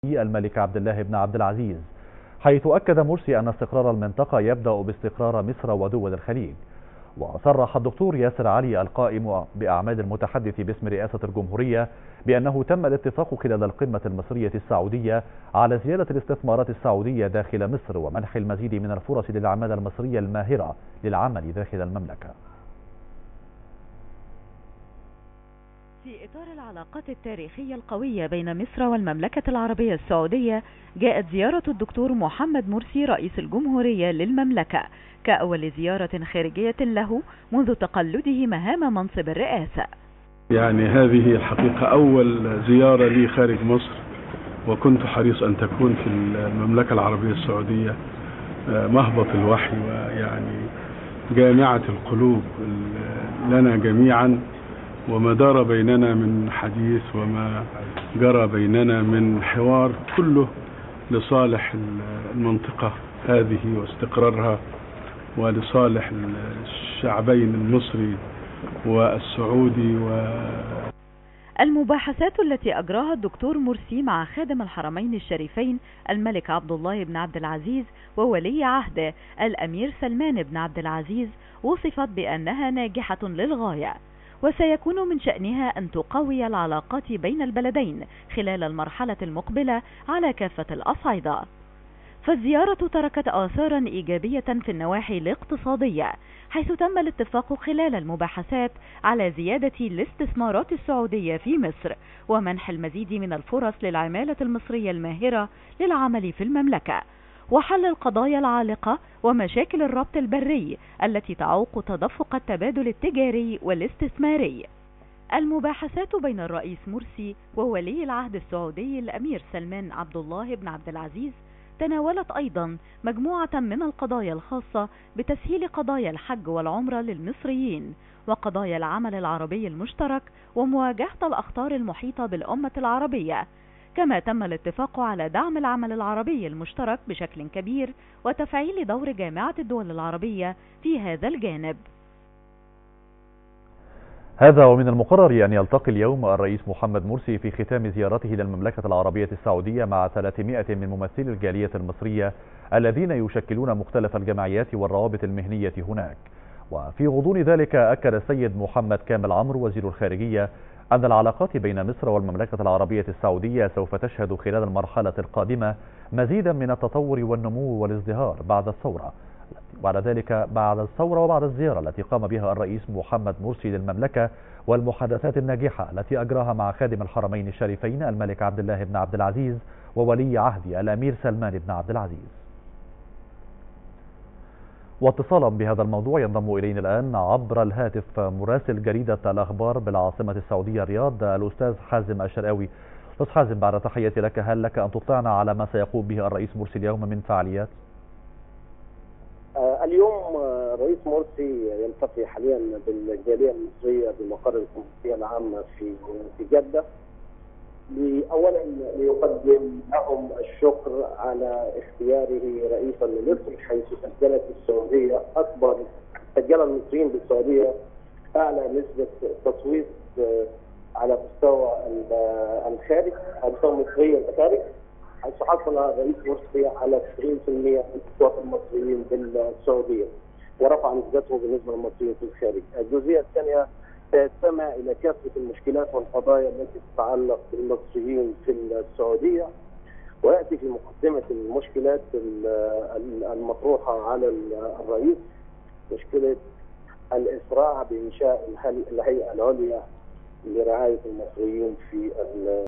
الملك عبد الله بن عبد العزيز، حيث أكد مرسي أن استقرار المنطقة يبدأ باستقرار مصر ودول الخليج. وصرح الدكتور ياسر علي القائم بأعمال المتحدث باسم رئاسة الجمهورية بأنه تم الاتفاق خلال القمة المصرية السعودية على زيادة الاستثمارات السعودية داخل مصر ومنح المزيد من الفرص للعمالة المصرية الماهرة للعمل داخل المملكة. في إطار العلاقات التاريخية القوية بين مصر والمملكة العربية السعودية، جاءت زيارة الدكتور محمد مرسي رئيس الجمهورية للمملكة كأول زيارة خارجية له منذ تقلده مهام منصب الرئاسة. يعني هذه الحقيقة أول زيارة لي خارج مصر، وكنت حريص أن تكون في المملكة العربية السعودية مهبط الوحي ويعني جامعة القلوب لنا جميعا، وما دار بيننا من حديث وما جرى بيننا من حوار كله لصالح المنطقة هذه واستقرارها ولصالح الشعبين المصري والسعودي. المباحثات التي أجراها الدكتور مرسي مع خادم الحرمين الشريفين الملك عبد الله بن عبد العزيز وولي عهده الأمير سلمان بن عبد العزيز وصفت بأنها ناجحة للغاية، وسيكون من شأنها أن تقوي العلاقات بين البلدين خلال المرحلة المقبلة على كافة الأصعدة. فالزيارة تركت آثارا إيجابية في النواحي الاقتصادية، حيث تم الاتفاق خلال المباحثات على زيادة الاستثمارات السعودية في مصر ومنح المزيد من الفرص للعمالة المصرية الماهرة للعمل في المملكة، وحل القضايا العالقة ومشاكل الربط البري التي تعوق تدفق التبادل التجاري والاستثماري. المباحثات بين الرئيس مرسي وولي العهد السعودي الأمير سلمان عبد الله بن عبد العزيز تناولت أيضا مجموعة من القضايا الخاصة بتسهيل قضايا الحج والعمرة للمصريين وقضايا العمل العربي المشترك ومواجهة الأخطار المحيطة بالأمة العربية، كما تم الاتفاق على دعم العمل العربي المشترك بشكل كبير وتفعيل دور جامعة الدول العربية في هذا الجانب. هذا ومن المقرر أن يلتقي اليوم الرئيس محمد مرسي في ختام زيارته للمملكة العربية السعودية مع 300 من ممثلي الجالية المصرية الذين يشكلون مختلف الجمعيات والروابط المهنية هناك. وفي غضون ذلك أكد السيد محمد كامل عمرو وزير الخارجية أن العلاقات بين مصر والمملكة العربية السعودية سوف تشهد خلال المرحلة القادمة مزيدا من التطور والنمو والازدهار بعد الثورة. بعد الثورة وبعد الزيارة التي قام بها الرئيس محمد مرسي للمملكة والمحادثات الناجحة التي أجراها مع خادم الحرمين الشريفين الملك عبد الله بن عبد العزيز وولي عهده الأمير سلمان بن عبد العزيز. واتصالا بهذا الموضوع ينضم إلينا الآن عبر الهاتف مراسل جريدة الأخبار بالعاصمة السعودية الرياض الأستاذ حازم الشرقاوي. أستاذ حازم، بعد تحياتي لك، هل لك أن تطلعنا على ما سيقوم به الرئيس مرسي اليوم من فعاليات؟ اليوم رئيس مرسي يلتقي حاليا بالجالية المصرية بمقر القنصلية العامة في جدة، أولا ليقدم لهم الشكر على اختياره رئيسا لمصر، حيث سجل المصريين بالسعودية أعلى نسبة تصويت على مستوى الخارج، على مستوى المصريين الخارج، حيث حصل الرئيس مرسي على 90% من اصوات المصريين بالسعوديه ورفع نسبته بالنسبه للمصريين في الخارج. الجزئيه الثانيه تستمع الى كافه المشكلات والقضايا التي تتعلق بالمصريين في السعوديه، وياتي في مقدمه المشكلات المطروحه على الرئيس مشكله الاسراع بانشاء الهيئه العليا لرعايه المصريين في